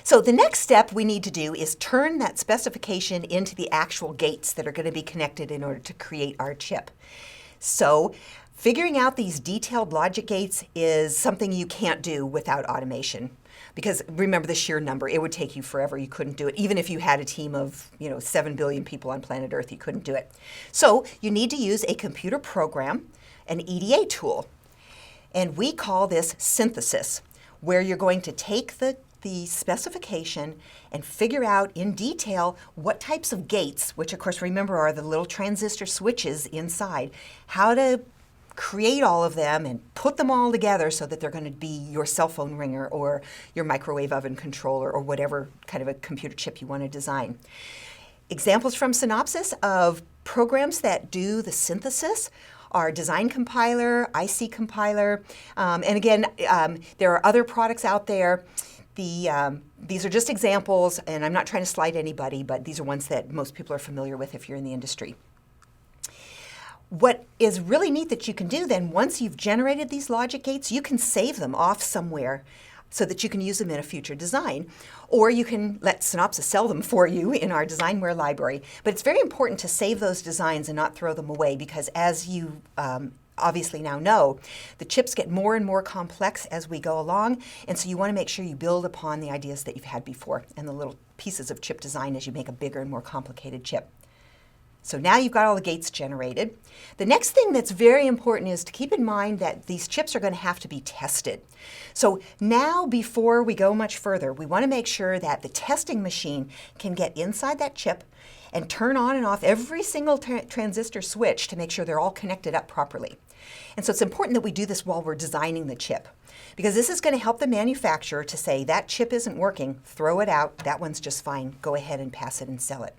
So the next step we need to do is turn that specification into the actual gates that are going to be connected in order to create our chip. So figuring out these detailed logic gates is something you can't do without automation. Because remember the sheer number, it would take you forever. You couldn't do it. Even if you had a team of 7 billion people on planet Earth, you couldn't do it. So you need to use a computer program, an EDA tool. And we call this synthesis, where you're going to take the specification and figure out in detail what types of gates, which of course remember are the little transistor switches inside, how to create all of them and put them all together so that they're going to be your cell phone ringer or your microwave oven controller or whatever kind of a computer chip you want to design. Examples from Synopsys of programs that do the synthesis are Design Compiler, IC Compiler, and again, there are other products out there. These are just examples, and I'm not trying to slight anybody, but these are ones that most people are familiar with if you're in the industry. What is really neat that you can do then, once you've generated these logic gates, you can save them off somewhere so that you can use them in a future design, or you can let Synopsys sell them for you in our Designware library. But it's very important to save those designs and not throw them away, because as you obviously now know, the chips get more and more complex as we go along, and so you want to make sure you build upon the ideas that you've had before and the little pieces of chip design as you make a bigger and more complicated chip. So now you've got all the gates generated. The next thing that's very important is to keep in mind that these chips are going to have to be tested. So now, before we go much further, we want to make sure that the testing machine can get inside that chip and turn on and off every single transistor switch to make sure they're all connected up properly. And so it's important that we do this while we're designing the chip, because this is going to help the manufacturer to say, that chip isn't working, throw it out, that one's just fine, go ahead and pass it and sell it.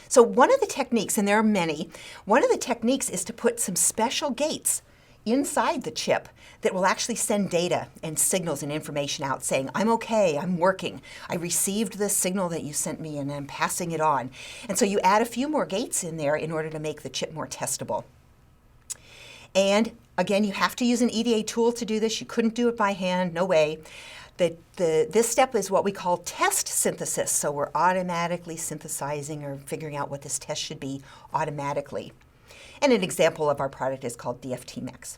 So one of the techniques, and there are many, one of the techniques is to put some special gates inside the chip that will actually send data and signals and information out saying, I'm okay, I'm working, I received the signal that you sent me and I'm passing it on. And so you add a few more gates in there in order to make the chip more testable. And again, you have to use an EDA tool to do this. You couldn't do it by hand, no way. This step is what we call test synthesis. So we're automatically synthesizing or figuring out what this test should be automatically. And an example of our product is called DFT Max.